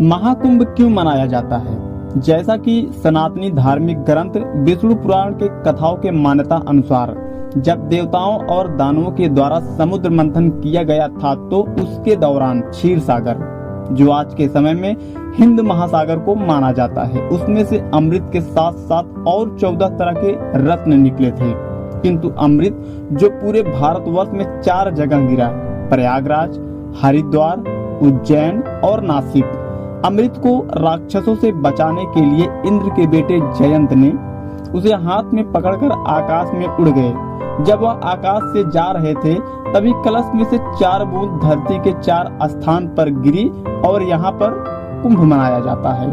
महाकुंभ क्यों मनाया जाता है? जैसा कि सनातनी धार्मिक ग्रंथ विष्णु पुराण के कथाओं के मान्यता अनुसार जब देवताओं और दानवों के द्वारा समुद्र मंथन किया गया था तो उसके दौरान क्षीर सागर, जो आज के समय में हिंद महासागर को माना जाता है, उसमें से अमृत के साथ साथ और 14 तरह के रत्न निकले थे। किंतु अमृत जो पूरे भारतवर्ष में 4 जगह गिरा, प्रयागराज, हरिद्वार, उज्जैन और नासिक। अमृत को राक्षसों से बचाने के लिए इंद्र के बेटे जयंत ने उसे हाथ में पकड़कर आकाश में उड़ गए। जब वह आकाश से जा रहे थे तभी कलश में से 4 बूंद धरती के 4 स्थान पर गिरी और यहाँ पर कुंभ मनाया जाता है।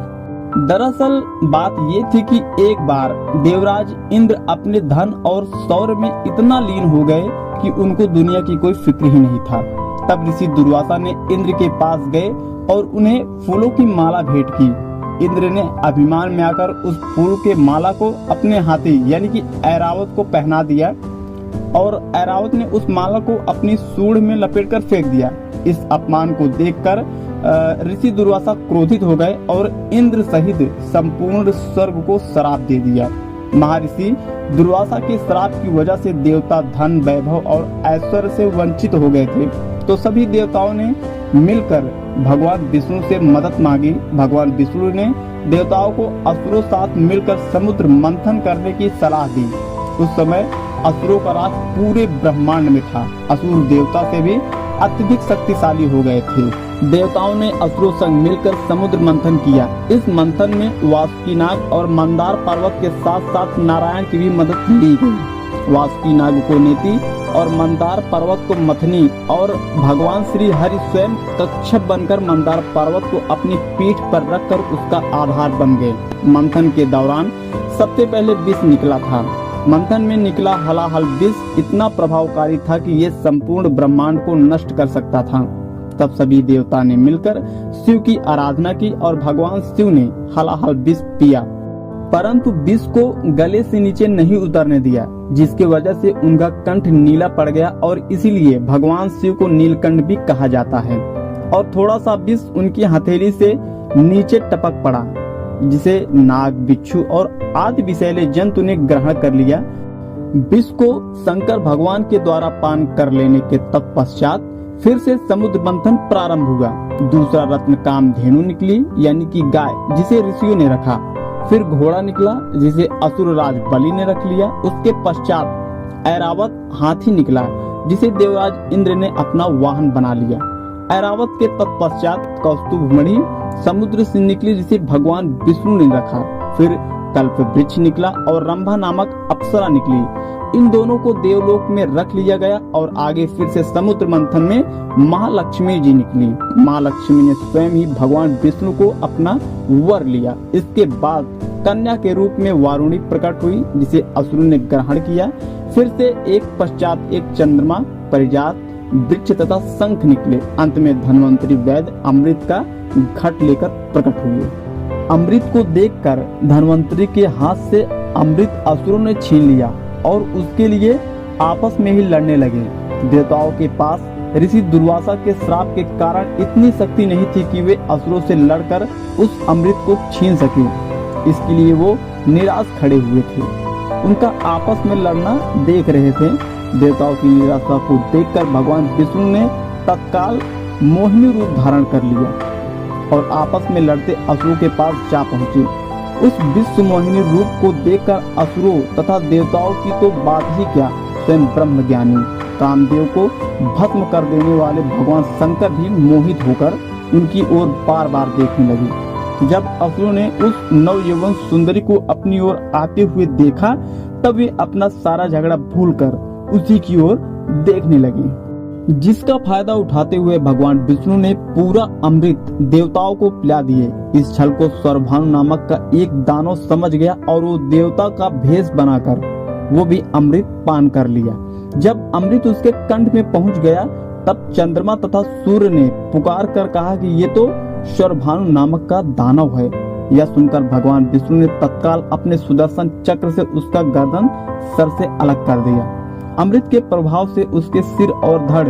दरअसल बात ये थी कि एक बार देवराज इंद्र अपने धन और शौर्य में इतना लीन हो गए कि उनको दुनिया की कोई फिक्र ही नहीं था। तब ऋषि दुर्वासा ने इंद्र के पास गए और उन्हें फूलों की माला भेंट की। इंद्र ने अभिमान में आकर उस फूल के माला को अपने हाथी यानी कि ऐरावत को पहना दिया और ऐरावत ने उस माला को अपनी सूंड में लपेटकर फेंक दिया। इस अपमान को देखकर ऋषि दुर्वासा क्रोधित हो गए और इंद्र सहित संपूर्ण स्वर्ग को श्राप दे दिया। महर्षि दुर्वासा के श्राप की वजह से देवता धन, वैभव और ऐश्वर्य से वंचित हो गए थे। तो सभी देवताओं ने मिलकर भगवान विष्णु से मदद मांगी। भगवान विष्णु ने देवताओं को असुरों साथ मिलकर समुद्र मंथन करने की सलाह दी। उस समय असुरों का राज पूरे ब्रह्मांड में था। असुर देवता से भी अत्यधिक शक्तिशाली हो गए थे। देवताओं ने असुरों संग मिलकर समुद्र मंथन किया। इस मंथन में वासुकीनाग और मंदार पर्वत के साथ साथ नारायण की भी मदद ली गई। वासुकीनाग को नेति और मंदार पर्वत को मथनी और भगवान श्री हरि स्वयं कच्छप बनकर मंदार पर्वत को अपनी पीठ पर रखकर उसका आधार बन गए। मंथन के दौरान सबसे पहले विष निकला था। मंथन में निकला हलाहल विष इतना प्रभावकारी था कि ये संपूर्ण ब्रह्मांड को नष्ट कर सकता था। तब सभी देवता ने मिलकर शिव की आराधना की और भगवान शिव ने हलाहल विष पिया, परंतु विष को गले से नीचे नहीं उतरने दिया, जिसकी वजह से उनका कंठ नीला पड़ गया और इसीलिए भगवान शिव को नीलकंठ भी कहा जाता है। और थोड़ा सा विष उनकी हथेली से नीचे टपक पड़ा, जिसे नाग, बिच्छू और आदि विषैले जंतु ने ग्रहण कर लिया। विष को शंकर भगवान के द्वारा पान कर लेने के तत्पश्चात फिर से समुद्र मंथन प्रारंभ हुआ। दूसरा रत्न कामधेनु निकली यानी कि गाय, जिसे ऋषियों ने रखा। फिर घोड़ा निकला जिसे असुर राज बलि ने रख लिया। उसके पश्चात ऐरावत हाथी निकला जिसे देवराज इंद्र ने अपना वाहन बना लिया। ऐरावत के तत्पश्चात कौस्तुभमणि समुद्र से निकली जिसे भगवान विष्णु ने रखा। फिर कल्प वृक्ष निकला और रंभा नामक अप्सरा निकली। इन दोनों को देवलोक में रख लिया गया और आगे फिर से समुद्र मंथन में महालक्ष्मी जी निकली। महालक्ष्मी ने स्वयं ही भगवान विष्णु को अपना वर लिया। इसके बाद कन्या के रूप में वारुणी प्रकट हुई जिसे असुर ने ग्रहण किया। फिर से एक पश्चात एक चंद्रमा, परिजात, वृक्ष तथा शंख निकले। अंत में धन्वंतरी वैद्य अमृत का घट लेकर प्रकट हुए। अमृत को देखकर धन्वंतरी के हाथ से अमृत असुरों ने छीन लिया और उसके लिए आपस में ही लड़ने लगे। देवताओं के पास ऋषि दुर्वासा के श्राप के कारण इतनी शक्ति नहीं थी कि वे असुरों से लड़कर उस अमृत को छीन सके। इसके लिए वो निराश खड़े हुए थे, उनका आपस में लड़ना देख रहे थे। देवताओं की निराशा को देखकर भगवान विष्णु ने तत्काल मोहिनी रूप धारण कर लिया और आपस में लड़ते असुरों के पास जा पहुंचे। उस विश्व मोहिनी रूप को देखकर असुरों तथा देवताओं की तो बात ही क्या, स्वयं ब्रह्म ज्ञानी कामदेव को भस्म कर देने वाले भगवान शंकर भी मोहित होकर उनकी ओर बार बार देखने लगे। जब असुरों ने उस नवयौवन सुंदरी को अपनी ओर आते हुए देखा तब वे अपना सारा झगड़ा भूलकर उसी की ओर देखने लगे। जिसका फायदा उठाते हुए भगवान विष्णु ने पूरा अमृत देवताओं को पिला दिए। इस छल को स्वरभानु नामक का एक दानव समझ गया और वो देवता का भेष बनाकर वो भी अमृत पान कर लिया। जब अमृत उसके कंठ में पहुंच गया तब चंद्रमा तथा सूर्य ने पुकार कर कहा कि ये तो स्वरभानु नामक का दानव है। यह सुनकर भगवान विष्णु ने तत्काल अपने सुदर्शन चक्र से उसका गर्दन सर से अलग कर दिया। अमृत के प्रभाव से उसके सिर और धड़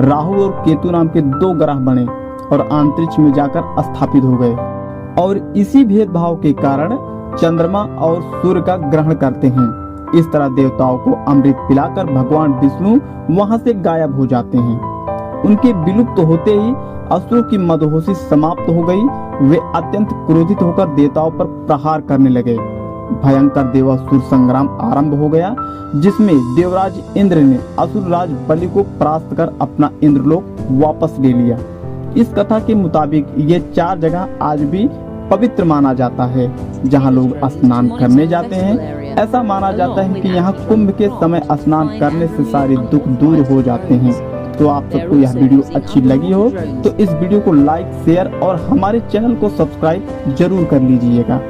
राहु और केतु नाम के 2 ग्रह बने और अंतरिक्ष में जाकर स्थापित हो गए और इसी भेदभाव के कारण चंद्रमा और सूर्य का ग्रहण करते हैं। इस तरह देवताओं को अमृत पिलाकर भगवान विष्णु वहां से गायब हो जाते हैं। उनके विलुप्त होते ही असुरों की मदहोशी समाप्त हो गई। वे अत्यंत क्रोधित होकर देवताओं पर प्रहार करने लगे। भयंकर देवासुर संग्राम आरंभ हो गया, जिसमें देवराज इंद्र ने असुर राज बलि को परास्त कर अपना इंद्रलोक वापस ले लिया। इस कथा के मुताबिक ये 4 जगह आज भी पवित्र माना जाता है, जहां लोग स्नान करने जाते हैं। ऐसा माना जाता है कि यहाँ कुंभ के समय स्नान करने से सारे दुख दूर हो जाते हैं। तो आप सबको यह वीडियो अच्छी लगी हो तो इस वीडियो को लाइक, शेयर और हमारे चैनल को सब्सक्राइब जरूर कर लीजिएगा।